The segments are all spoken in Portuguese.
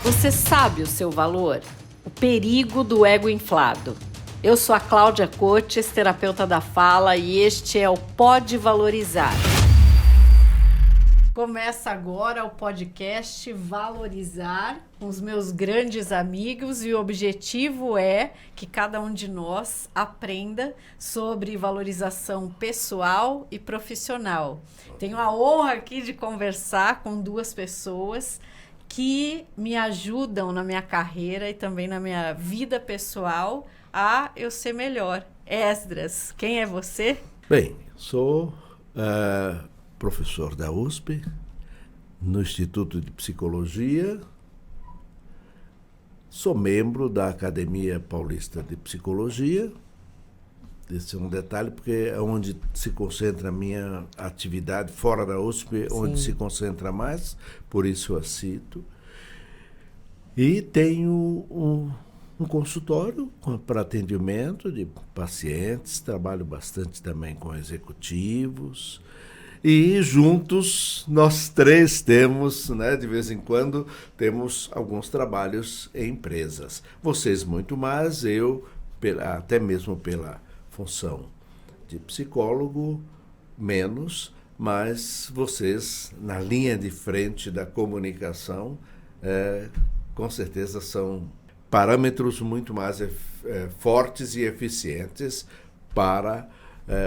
Você sabe o seu valor? O perigo do ego inflado. Eu sou a Cláudia Cotes, terapeuta da fala, e este é o Pode Valorizar. Começa agora o podcast Valorizar com os meus grandes amigos, e o objetivo é que cada um de nós aprenda sobre valorização pessoal e profissional. Tenho a honra aqui de conversar com duas pessoas que me ajudam na minha carreira e também na minha vida pessoal a eu ser melhor. Esdras, quem é você? Bem, sou professor da USP, no Instituto de Psicologia, sou membro da Academia Paulista de Psicologia. Esse é um detalhe, porque é onde se concentra a minha atividade, fora da USP, onde se concentra mais, por isso eu a cito. E tenho um consultório para atendimento de pacientes, trabalho bastante também com executivos. E juntos, nós três temos, de vez em quando, temos alguns trabalhos em empresas. Vocês muito mais, eu, até mesmo pela função de psicólogo, menos, mas vocês, na linha de frente da comunicação, com certeza são parâmetros muito mais fortes e eficientes para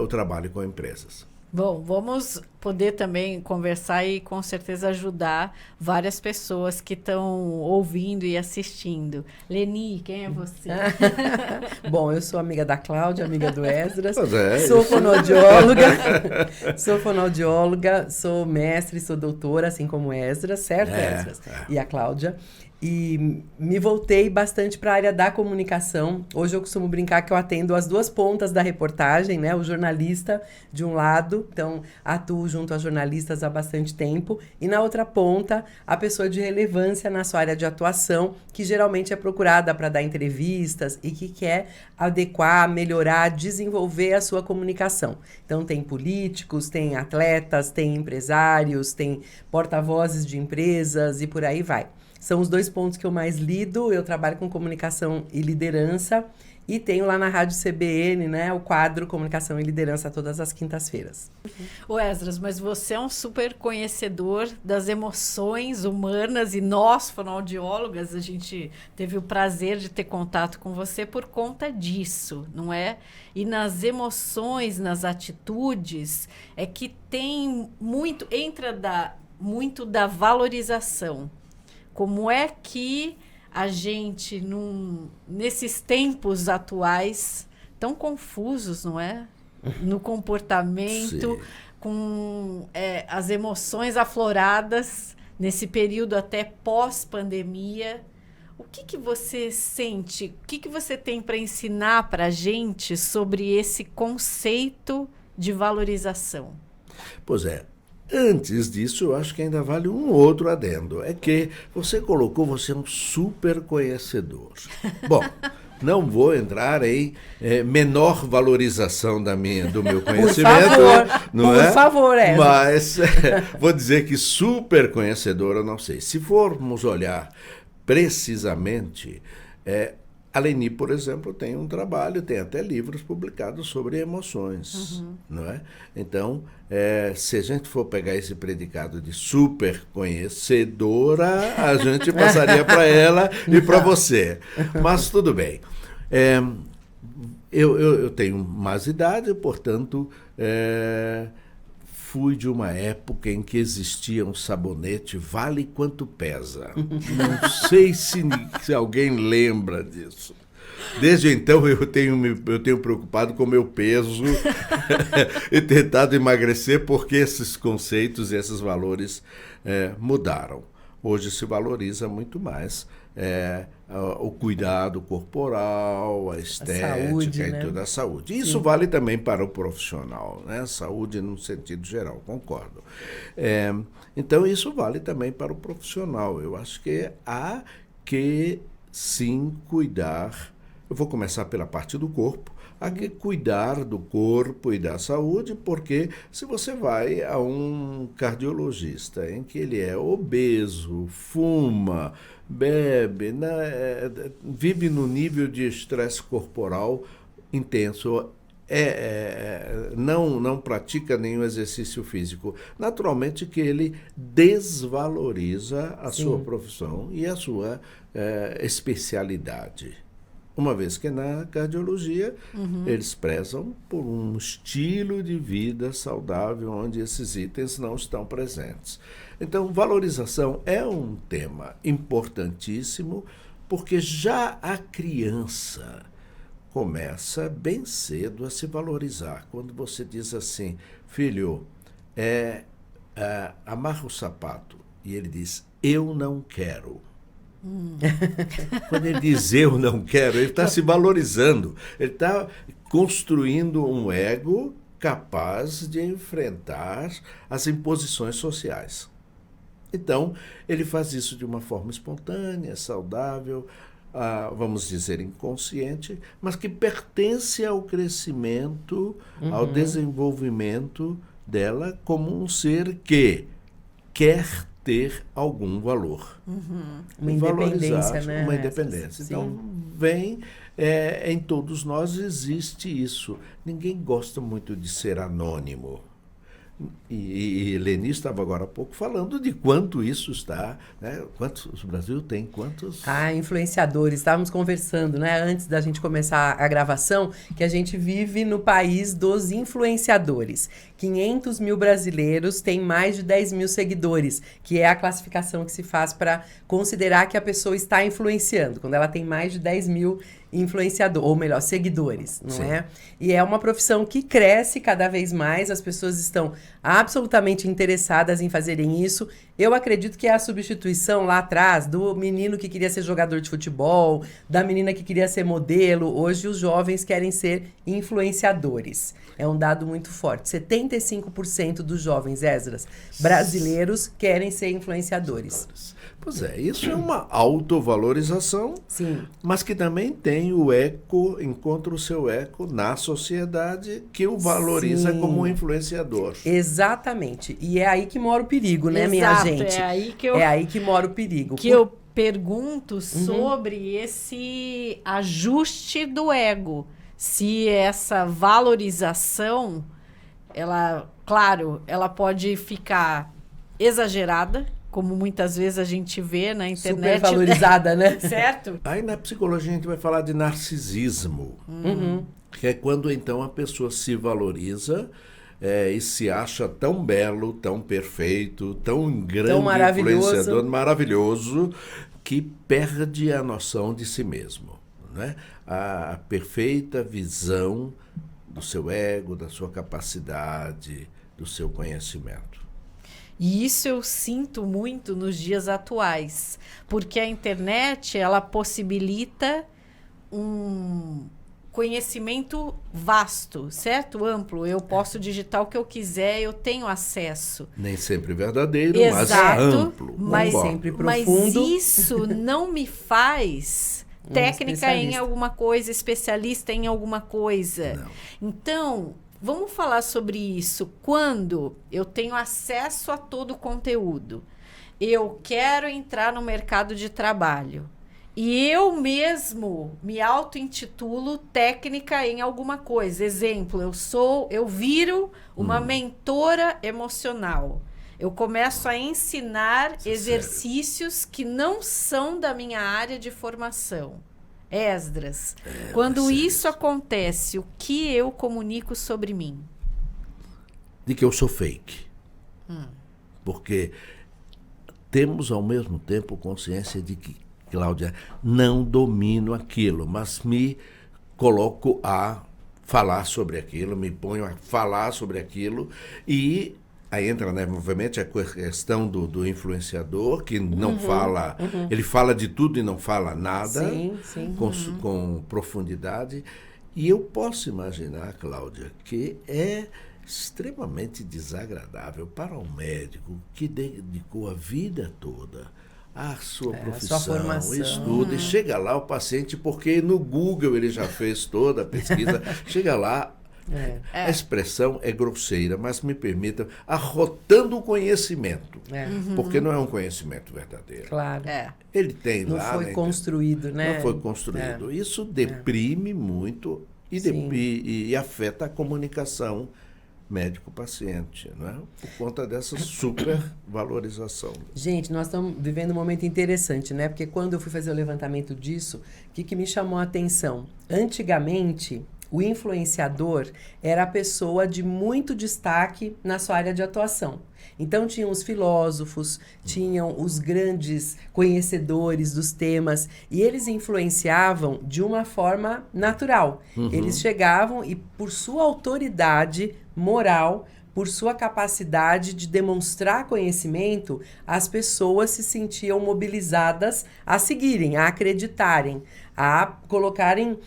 o trabalho com empresas. Bom, vamos poder também conversar e com certeza ajudar várias pessoas que estão ouvindo e assistindo. Leni, quem é você? Bom, eu sou amiga da Cláudia, amiga do Esdras, sou fonoaudióloga, sou mestre, sou doutora, assim como Esdras, certo, Esdras? E a Cláudia. E me voltei bastante para a área da comunicação. Hoje eu costumo brincar que eu atendo as duas pontas da reportagem, né? O jornalista de um lado, então atuo junto a jornalistas há bastante tempo, e na outra ponta, a pessoa de relevância na sua área de atuação, que geralmente é procurada para dar entrevistas e que quer adequar, melhorar, desenvolver a sua comunicação. Então tem políticos, tem atletas, tem empresários, tem porta-vozes de empresas e por aí vai. São os dois pontos que eu mais lido. Eu trabalho com comunicação e liderança e tenho lá na Rádio CBN, o quadro Comunicação e Liderança todas as quintas-feiras. Ô Esdras, mas você é um super conhecedor das emoções humanas, e nós, fonoaudiólogas, a gente teve o prazer de ter contato com você por conta disso, não é? E nas emoções, nas atitudes, é que tem muito, muito da valorização. Como é que a gente, nesses tempos atuais, tão confusos, não é? No comportamento, sim, com as emoções afloradas, nesse período até pós-pandemia, o que você sente, o que você tem para ensinar para a gente sobre esse conceito de valorização? Pois é. Antes disso, eu acho que ainda vale um outro adendo. É que você é um super conhecedor. Bom, não vou entrar em menor valorização do meu conhecimento. Por favor, Mas vou dizer que super conhecedor, eu não sei. Se formos olhar precisamente, a Leni, por exemplo, tem um trabalho, tem até livros publicados sobre emoções, não é? Então, se a gente for pegar esse predicado de super conhecedora, a gente passaria para ela e para você. Mas tudo bem. Eu tenho mais idade, portanto, fui de uma época em que existia um sabonete Vale Quanto Pesa. Não sei se alguém lembra disso. Desde então eu tenho preocupado com o meu peso e tentado emagrecer, porque esses conceitos e esses valores mudaram. Hoje se valoriza muito mais o cuidado corporal, a estética, saúde, e toda a saúde. Isso vale também para o profissional, saúde no sentido geral, concordo. Então isso vale também para o profissional. Eu acho que há que sim cuidar. Eu vou começar pela parte do corpo. Há que cuidar do corpo e da saúde, porque se você vai a um cardiologista em que ele é obeso, fuma, bebe, vive no nível de estresse corporal intenso, não pratica nenhum exercício físico. Naturalmente que ele desvaloriza a sua profissão e a sua especialidade. Uma vez que na cardiologia eles prezam por um estilo de vida saudável onde esses itens não estão presentes. Então, valorização é um tema importantíssimo, porque já a criança começa bem cedo a se valorizar. Quando você diz assim, filho, amarra o sapato, e ele diz, eu não quero. Quando ele diz eu não quero, ele está se valorizando, ele está construindo um ego capaz de enfrentar as imposições sociais. Então, ele faz isso de uma forma espontânea, saudável, vamos dizer inconsciente, mas que pertence ao crescimento, ao desenvolvimento dela como um ser que quer ter algum valor. Uma independência, né? Uma independência. Então, em todos nós existe isso. Ninguém gosta muito de ser anônimo. E Leni estava agora há pouco falando de quanto isso está, né? Quantos o Brasil tem, quantos... Influenciadores. Estávamos conversando, né, antes da gente começar a gravação, que a gente vive no país dos influenciadores. 500 mil brasileiros têm mais de 10 mil seguidores, que é a classificação que se faz para considerar que a pessoa está influenciando, quando ela tem mais de 10 mil influenciador, ou melhor, seguidores, não é? E é uma profissão que cresce cada vez mais, as pessoas estão absolutamente interessadas em fazerem isso. Eu acredito que é a substituição lá atrás do menino que queria ser jogador de futebol, da menina que queria ser modelo. Hoje os jovens querem ser influenciadores. É um dado muito forte. 75% dos jovens, Esdras, brasileiros querem ser influenciadores. Pois é, isso é uma autovalorização, mas que também tem o eco, encontra o seu eco na sociedade que o valoriza como influenciador. Exatamente. E é aí que mora o perigo, né, minha gente? É aí que mora o perigo. Eu pergunto sobre esse ajuste do ego. Se essa valorização, ela pode ficar exagerada, como muitas vezes a gente vê na internet. Super valorizada, né? Certo? Aí na psicologia a gente vai falar de narcisismo, que é quando então a pessoa se valoriza e se acha tão belo, tão perfeito, tão grande, tão influenciador, maravilhoso, que perde a noção de si mesmo, né? A perfeita visão do seu ego, da sua capacidade, do seu conhecimento. E isso eu sinto muito nos dias atuais, porque a internet, ela possibilita um conhecimento vasto, certo? Amplo. Eu posso digitar o que eu quiser, eu tenho acesso. Nem sempre verdadeiro, mas amplo. Mas sempre profundo. Mas isso não me faz técnica em alguma coisa, especialista em alguma coisa. Não. Então, vamos falar sobre isso. Quando eu tenho acesso a todo o conteúdo, eu quero entrar no mercado de trabalho e eu mesmo me auto-intitulo técnica em alguma coisa. Exemplo, eu viro uma mentora emocional. Eu começo a ensinar exercícios que não são da minha área de formação. Esdras, quando isso acontece, o que eu comunico sobre mim? De que eu sou fake. Porque temos ao mesmo tempo consciência de que, Cláudia, não domino aquilo, mas me coloco a falar sobre aquilo, me ponho a falar sobre aquilo e... Aí entra, né, obviamente, a questão do influenciador, que não fala, ele fala de tudo e não fala nada, com profundidade. E eu posso imaginar, Cláudia, que é extremamente desagradável para um médico que dedicou a vida toda à sua profissão, sua formação, estudo, e chega lá o paciente, porque no Google ele já fez toda a pesquisa, chega lá, A expressão é grosseira, mas me permita, arrotando o conhecimento. Porque não é um conhecimento verdadeiro. Claro. Ele tem não lá... Não foi construído, né? Não foi construído. Isso deprime muito e afeta a comunicação médico-paciente, né? Por conta dessa supervalorização. Gente, nós estamos vivendo um momento interessante, né? Porque quando eu fui fazer o levantamento disso, o que me chamou a atenção? Antigamente, o influenciador era a pessoa de muito destaque na sua área de atuação. Então, tinham os filósofos, tinham os grandes conhecedores dos temas, e eles influenciavam de uma forma natural. Eles chegavam e, por sua autoridade moral, por sua capacidade de demonstrar conhecimento, as pessoas se sentiam mobilizadas a seguirem, a acreditarem, a colocarem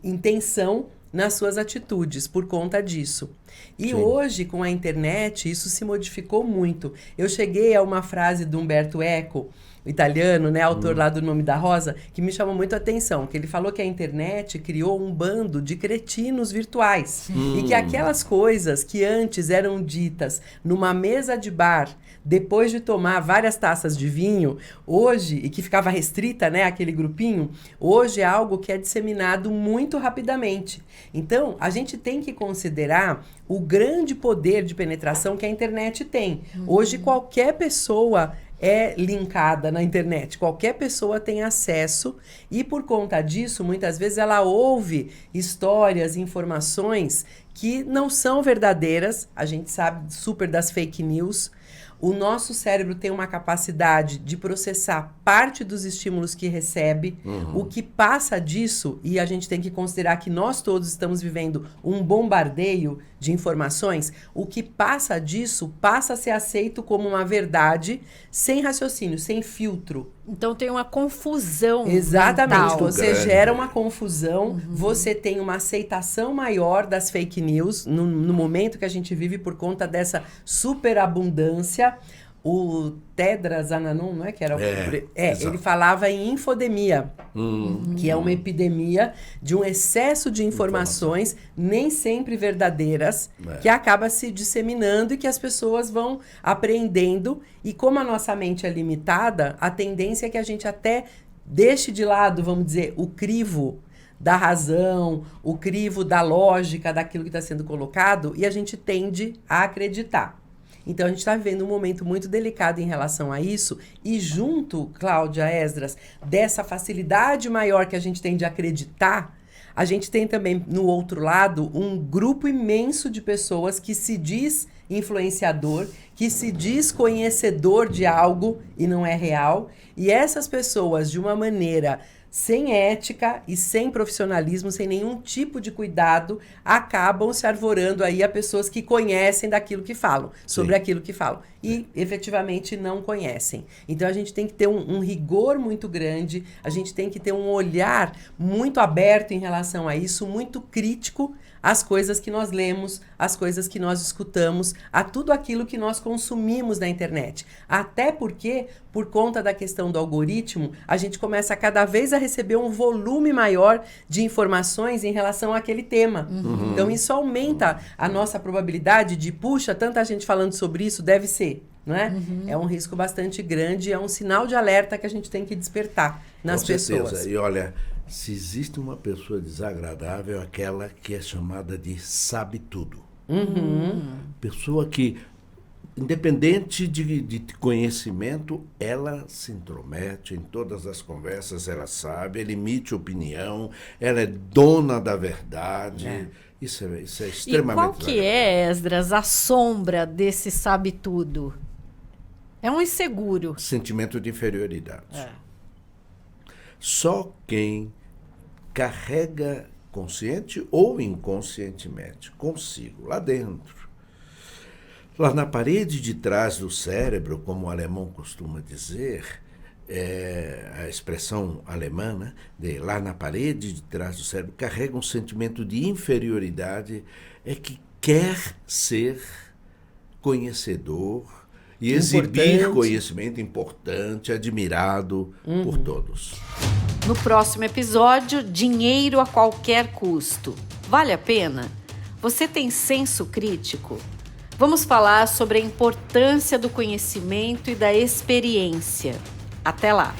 intenção nas suas atitudes por conta disso. E hoje, com a internet, isso se modificou muito. Eu cheguei a uma frase do Umberto Eco, o italiano, né, autor lá do Nome da Rosa, que me chamou muito a atenção, que ele falou que a internet criou um bando de cretinos virtuais. E que aquelas coisas que antes eram ditas numa mesa de bar, depois de tomar várias taças de vinho, hoje, e que ficava restrita, né, aquele grupinho, hoje é algo que é disseminado muito rapidamente. Então, a gente tem que considerar o grande poder de penetração que a internet tem. Hoje, qualquer pessoa é linkada na internet, qualquer pessoa tem acesso e, por conta disso, muitas vezes ela ouve histórias, informações que não são verdadeiras. A gente sabe super das fake news. O nosso cérebro tem uma capacidade de processar parte dos estímulos que recebe. O que passa disso, e a gente tem que considerar que nós todos estamos vivendo um bombardeio de informações, o que passa disso passa a ser aceito como uma verdade, sem raciocínio, sem filtro. Então tem uma confusão. Exatamente. mental. Você gera uma confusão, você tem uma aceitação maior das fake news no momento que a gente vive por conta dessa superabundância. O Tedros Adhanom, não é que era ele falava em infodemia, que é uma epidemia de um excesso de informações, nem sempre verdadeiras, que acaba se disseminando e que as pessoas vão aprendendo. E como a nossa mente é limitada, a tendência é que a gente até deixe de lado, vamos dizer, o crivo da razão, o crivo da lógica daquilo que está sendo colocado, e a gente tende a acreditar. Então, a gente está vivendo um momento muito delicado em relação a isso. E junto, Cláudia, Esdras, dessa facilidade maior que a gente tem de acreditar, a gente tem também, no outro lado, um grupo imenso de pessoas que se diz influenciador, que se diz conhecedor de algo e não é real. E essas pessoas, de uma maneira sem ética e sem profissionalismo, sem nenhum tipo de cuidado, acabam se arvorando aí a pessoas que conhecem daquilo que falam, sobre aquilo que falam, e efetivamente não conhecem. Então a gente tem que ter um rigor muito grande, a gente tem que ter um olhar muito aberto em relação a isso, muito crítico às coisas que nós lemos, às coisas que nós escutamos, a tudo aquilo que nós consumimos na internet. Até porque, por conta da questão do algoritmo, a gente começa cada vez a receber um volume maior de informações em relação àquele tema. Então, isso aumenta a nossa probabilidade de, puxa, tanta gente falando sobre isso, deve ser. Não é? É um risco bastante grande, é um sinal de alerta que a gente tem que despertar nas pessoas. E olha, se existe uma pessoa desagradável, aquela que é chamada de sabe tudo. Pessoa que, independente de conhecimento, ela se intromete em todas as conversas, ela sabe, ela emite opinião, ela é dona da verdade. Isso é extremamente... E qual que é, Esdras, a sombra desse sabe tudo? É um inseguro. Sentimento de inferioridade. Só quem carrega consciente ou inconscientemente consigo, lá dentro, lá na parede de trás do cérebro, como o alemão costuma dizer, a expressão alemã, né, de lá na parede de trás do cérebro, carrega um sentimento de inferioridade, é que quer ser conhecedor e exibir conhecimento importante, admirado por todos. No próximo episódio, dinheiro a qualquer custo. Vale a pena? Você tem senso crítico? Vamos falar sobre a importância do conhecimento e da experiência. Até lá!